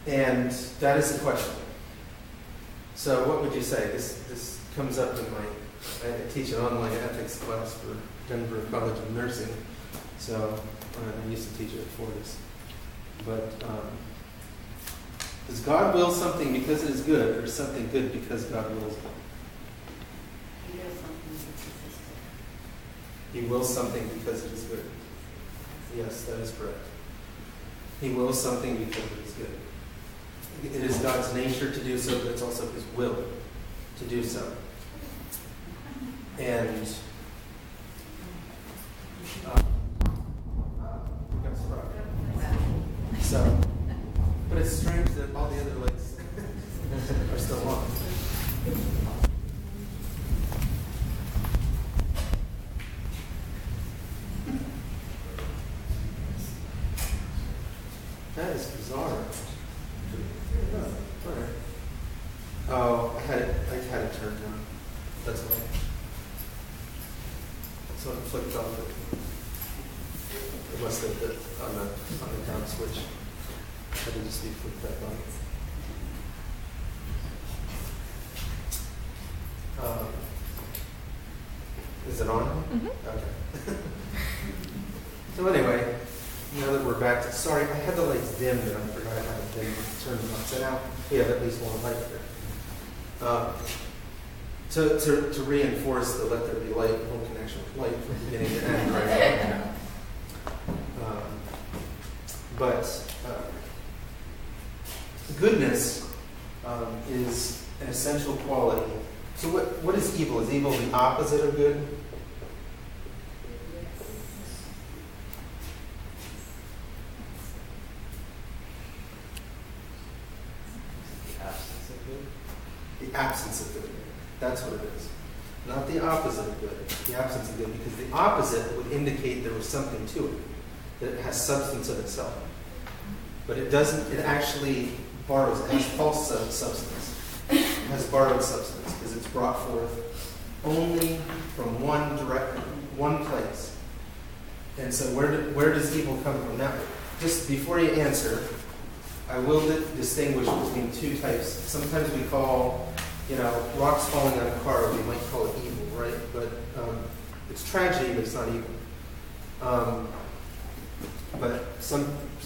And that is the question. So what would you say? This comes up in I teach an online ethics class for Denver College of Nursing. So I used to teach it before this. But does God will something because it is good, or something good because God wills it? He wills something because it is good. Yes, that is correct. He wills something because it is good. It is God's nature to do so, but it's also His will to do so. And so, but it's strange that all the other lights are still on. That is bizarre. Oh, I had it turned down. That's why. So it flicked off it. It must have been on the down switch. Had to just be flipped back on. Is it on? Mm-hmm. Okay. So anyway, now that we're back to, sorry, I had the lights dimmed and I forgot how to dim turn them on. So now we have at least one light there. To reinforce the let there be light, whole connection with light from beginning to end, right? But goodness is an essential quality. So what is evil? Is evil the opposite of good? The absence of good. That's what it is. Not the opposite of good. The absence of good. Because the opposite would indicate there was something to it. That it has substance of itself. But it doesn't, it actually borrows, it has false substance. It has borrowed substance because it's brought forth only from one place. And so where does evil come from? Now, just before you answer, I will distinguish between two types. Sometimes we call, rocks falling on a car, we might call it evil, right? But it's tragedy, but it's not evil. But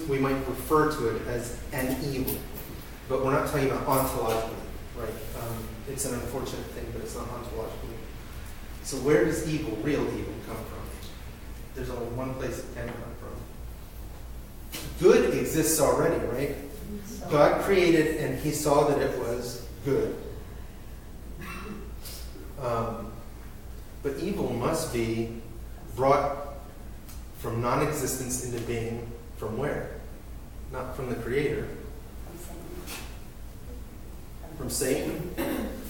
we might refer to it as an evil. But we're not talking about ontologically, right? It's an unfortunate thing, but it's not ontologically. So where does evil, real evil, come from? There's only one place it can come from. Good exists already, right? God created and He saw that it was good. But evil must be brought from non-existence into being from where? Not from the Creator. From Satan.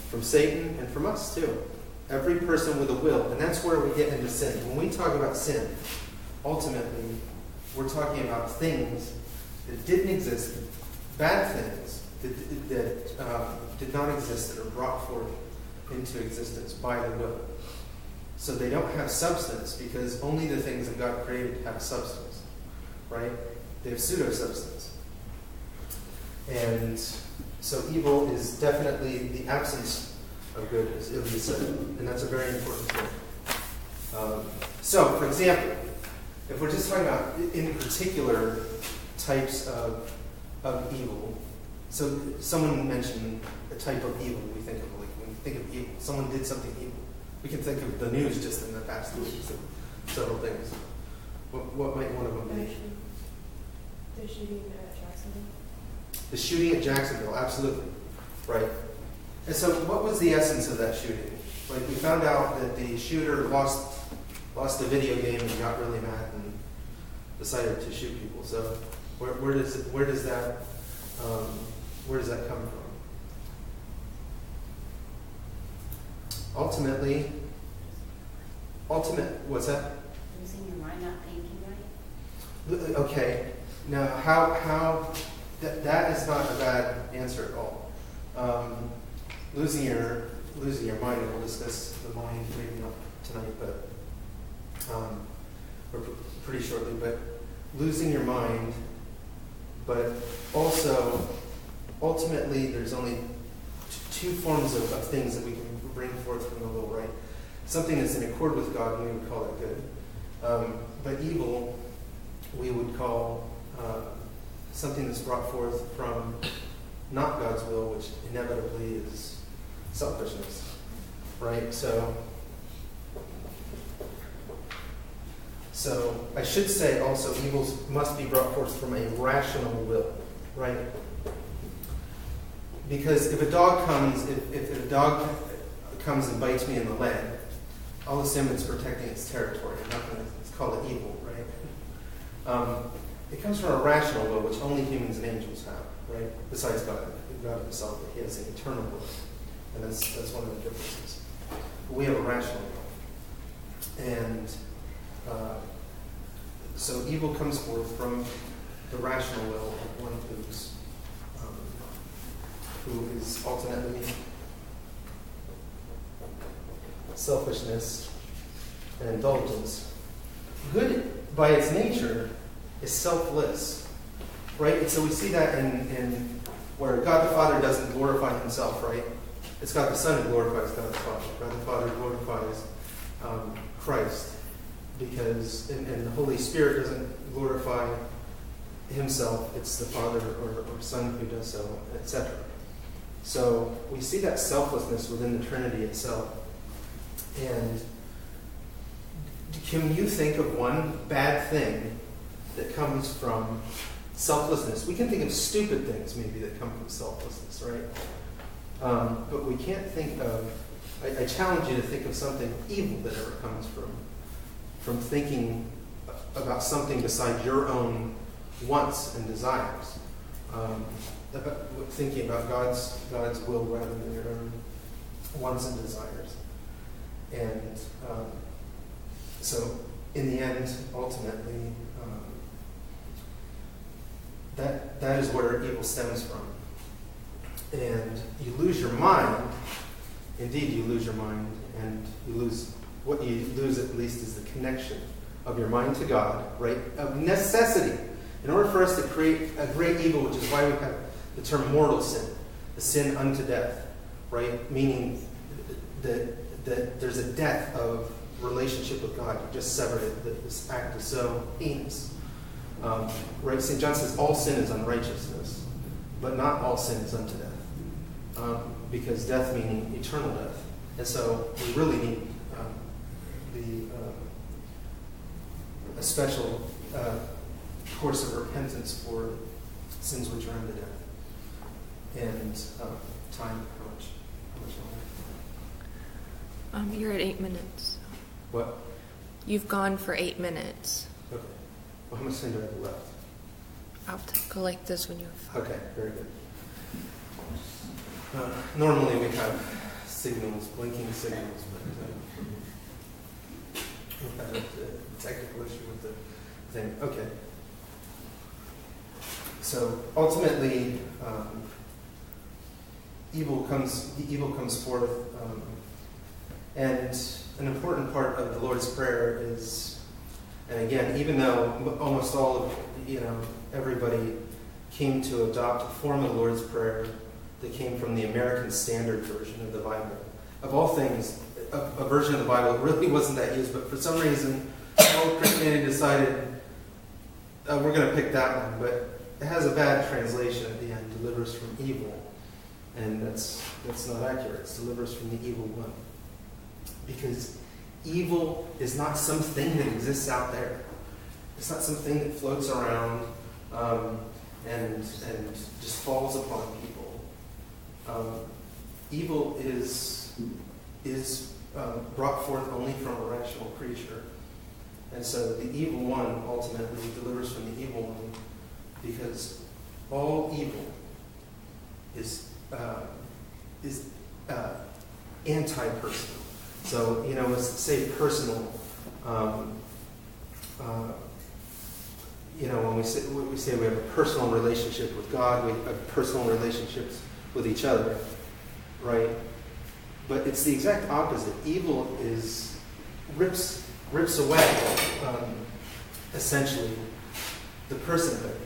From Satan and from us too. Every person with a will. And that's where we get into sin. When we talk about sin, ultimately, we're talking about things that didn't exist, bad things that did not exist, that are brought forth into existence by the will. So they don't have substance because only the things that God created have substance, right? They have pseudo-substance. And so evil is definitely the absence of good, as Ilya said, and that's a very important thing. So, for example, if we're just talking about, in particular, types of evil, so someone mentioned a type of evil we think of, like when we think of evil, someone did something evil. We can think of the news just in the past weeks of several things. What might one of them be? The shooting at Jacksonville. The shooting at Jacksonville, absolutely. Right. And so what was the essence of that shooting? Like, we found out that the shooter lost a video game and got really mad and decided to shoot people. So where does that come from? Ultimate, what's that? Losing your mind, not thinking right? Okay. Now, how that is not a bad answer at all. Losing your mind, and we'll discuss the mind maybe not tonight, but or pretty shortly. But losing your mind, but also ultimately, there's only two forms of things that we can bring forth from the will, right? Something that's in accord with God, and we would call that good. But evil, we would call something that's brought forth from not God's will, which inevitably is selfishness, right? So I should say also evils must be brought forth from a rational will, right? Because if a dog comes and bites me in the leg, I'll assume it's protecting its territory. I'm not going to call it evil, right? It comes from a rational will, which only humans and angels have, right? Besides God. God himself, he has an eternal will. And that's one of the differences. But we have a rational will. And so evil comes forth from the rational will of one who is ultimately selfishness and indulgence. Good, by its nature, is selfless, right? And so we see that in where God the Father doesn't glorify himself, right? It's God the Son who glorifies God the Father. God the Father glorifies Christ, because and the Holy Spirit doesn't glorify himself. It's the Father or Son who does so, etc. So we see that selflessness within the Trinity itself. And can you think of one bad thing that comes from selflessness? We can think of stupid things maybe that come from selflessness, right? But we can't think of, I challenge you to think of something evil that ever comes from thinking about something besides your own wants and desires. About thinking about God's will rather than your own wants and desires. And so in the end, ultimately, that is where evil stems from. And you lose your mind. Indeed, you lose your mind, and what you lose at least is the connection of your mind to God, right? Of necessity. In order for us to create a great evil, which is why we have the term mortal sin, the sin unto death, right? Meaning that there's a death of relationship with God. You just severed it. This act is so heinous. Right? St. John says all sin is unrighteousness, but not all sin is unto death. Because death meaning eternal death. And so we really need a special course of repentance for sins which are unto death. And time, how much longer? You're at 8 minutes. What? You've gone for 8 minutes. Okay. Well, how much time do I have left? I'll go like this when you have 5. Okay, very good. Normally we have signals, blinking signals, but we've had a technical issue with the thing. Okay. So ultimately, evil comes forth, and an important part of the Lord's Prayer is, and again, even though almost all of everybody came to adopt a form of the Lord's Prayer that came from the American Standard Version of the Bible. Of all things, a version of the Bible really wasn't that used, but for some reason, all of Christianity decided we're going to pick that one, but it has a bad translation at the end, delivers from evil. And that's not accurate. It delivers from the evil one. Because evil is not something that exists out there. It's not something that floats around and just falls upon people. Evil is brought forth only from a rational creature. And so the evil one ultimately delivers from the evil one, because all evil is anti-personal. So, let's say personal. When we say we have a personal relationship with God, we have personal relationships with each other, right? But it's the exact opposite. Evil rips away, essentially, the personhood.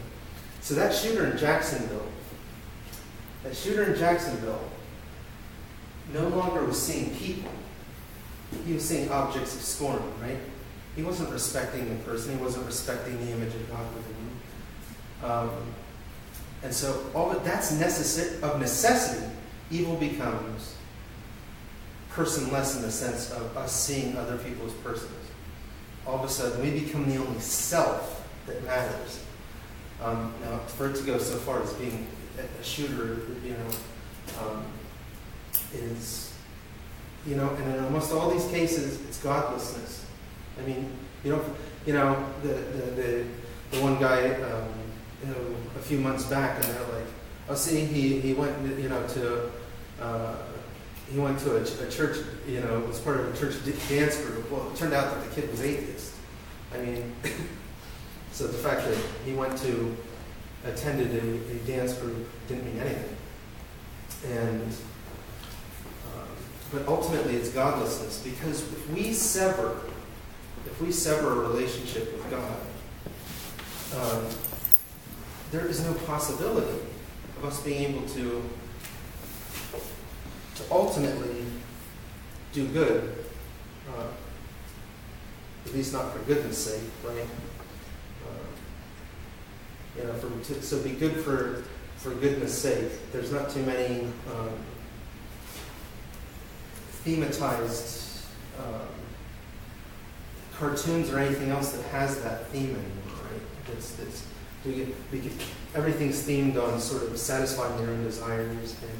So that shooter in Jacksonville, That shooter in Jacksonville no longer was seeing people. He was seeing objects of scorn, right? He wasn't respecting the person. He wasn't respecting the image of God within him. And so all of that's of necessity. Evil becomes personless in the sense of us seeing other people as persons. All of a sudden, we become the only self that matters. Now, for it to go so far as being a shooter, is, and in almost all these cases, it's godlessness. I mean, the one guy, a few months back, and they're like, oh, see, he went, he went to a church, was part of a church dance group. Well, it turned out that the kid was atheist. I mean, so the fact that he attended a dance group didn't mean anything. And but ultimately, it's godlessness, because if we sever a relationship with God, there is no possibility of us being able to ultimately do good, at least not for goodness sake, right? So be good for goodness sake. There's not too many thematized cartoons or anything else that has that theme anymore, right? Everything's themed on sort of satisfying your own desires and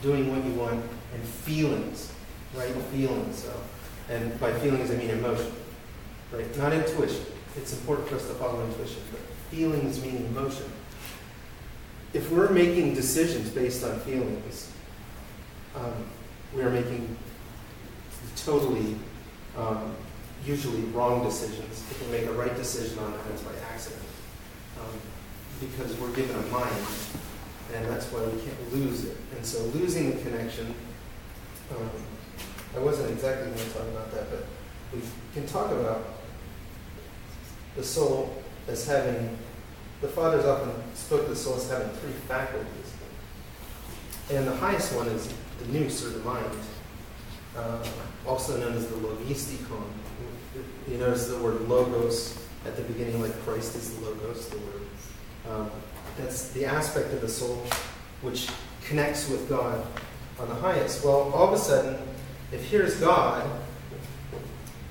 doing what you want, and feelings, right? Feelings. So, and by feelings, I mean emotion, right? Not intuition. It's important for us to follow intuition, but feelings mean emotion. If we're making decisions based on feelings, we are making totally, usually wrong decisions. If we make a right decision on that, it's by accident. Because we're given a mind, and that's why we can't lose it. And so losing the connection, I wasn't exactly going to talk about that, but we can talk about the soul as having, the fathers often spoke of the soul as having three faculties. And the highest one is the nous, or the mind, also known as the logistikon. You notice the word logos at the beginning, like Christ is the logos, the word. That's the aspect of the soul which connects with God on the highest. Well, all of a sudden, if here's God,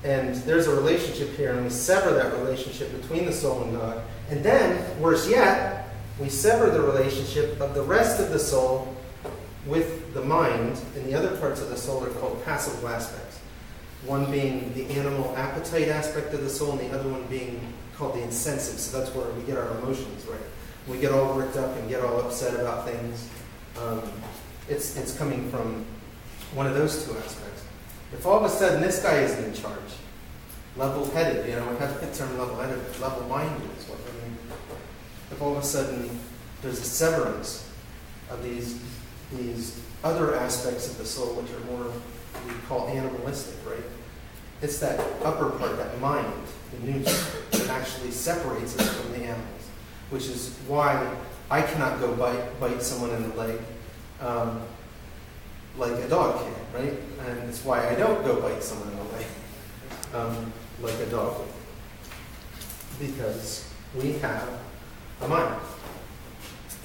and there's a relationship here, and we sever that relationship between the soul and God, and then, worse yet, we sever the relationship of the rest of the soul with the mind, and the other parts of the soul are called passive aspects. One being the animal appetite aspect of the soul, and the other one being called the insensitive. So that's where we get our emotions, right? We get all worked up and get all upset about things. It's coming from one of those two aspects. If all of a sudden this guy isn't in charge, level-headed, we have the term level-headed, level-minded is what I mean. If all of a sudden there's a severance of these other aspects of the soul, which are more, we call animalistic, right? It's that upper part, that mind, the nous, that actually separates us from the animals, which is why I cannot go bite someone in the leg like a dog can, right? And it's why I don't go bite someone in the leg like a dog would. Because we have a mind.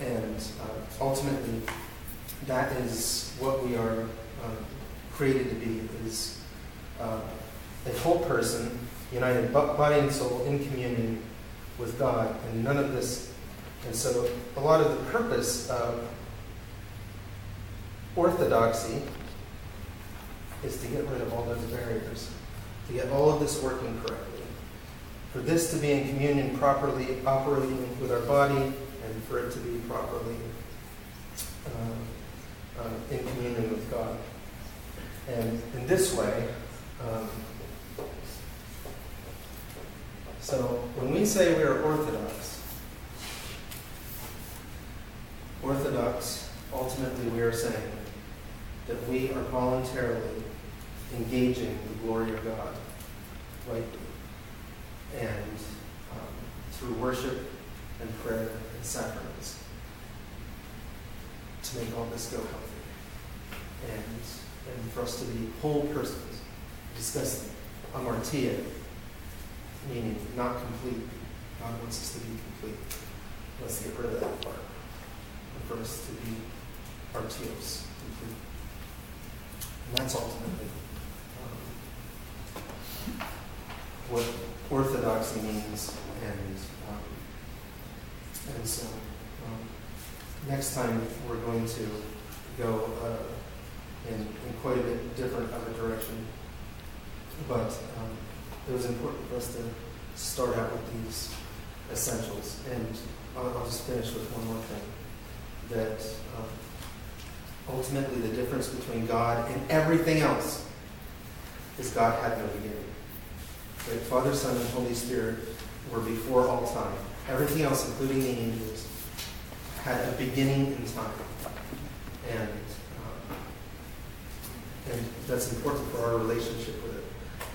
And ultimately, that is what we are created to be, is a whole person, united body and soul in communion with God, and none of this. And so a lot of the purpose of Orthodoxy is to get rid of all those barriers, to get all of this working correctly, for this to be in communion properly, operating with our body, and for it to be properly in communion with God. And in this way, so when we say we are Orthodox, ultimately we are saying that we are voluntarily engaging the glory of God rightly, and through worship and prayer and sacraments. to make all this go healthy. And for us to be whole persons. Discuss amartia, meaning not complete. God wants us to be complete. Let's get rid of that part. And for us to be artios, complete. And that's ultimately what orthodoxy means. And so next time we're going to go in quite a bit different of a direction. But it was important for us to start out with these essentials. And I'll just finish with one more thing. That ultimately the difference between God and everything else is God had no beginning. Right? Father, Son, and Holy Spirit were before all time. Everything else, including the angels, had a beginning in time. And that's important for our relationship with it.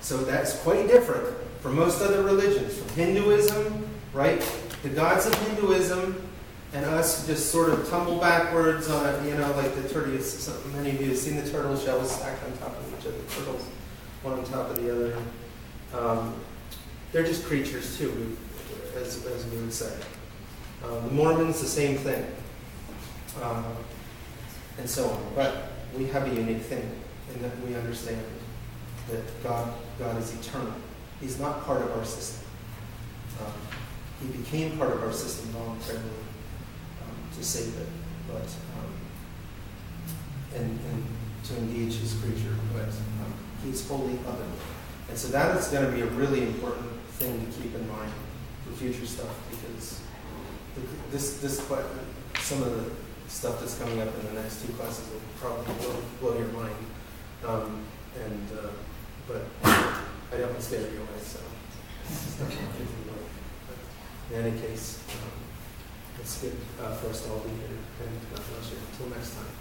So that's quite different from most other religions. From Hinduism, right? The gods of Hinduism and us just sort of tumble backwards on it, like the turtle. Many of you have seen the turtle shells stacked on top of each other, turtles, one on top of the other. They're just creatures too, as we would say. The Mormons, the same thing. And so on. But we have a unique thing in that we understand that God is eternal. He's not part of our system. He became part of our system voluntarily to save it, but and to engage his creature. But he's wholly other, and so that is going to be a really important thing to keep in mind for future stuff, because some of the stuff that's coming up in the next two classes will probably blow your mind. But I don't want to scare you away, so in any case, it's good for us to all be here, and God bless you. Until next time.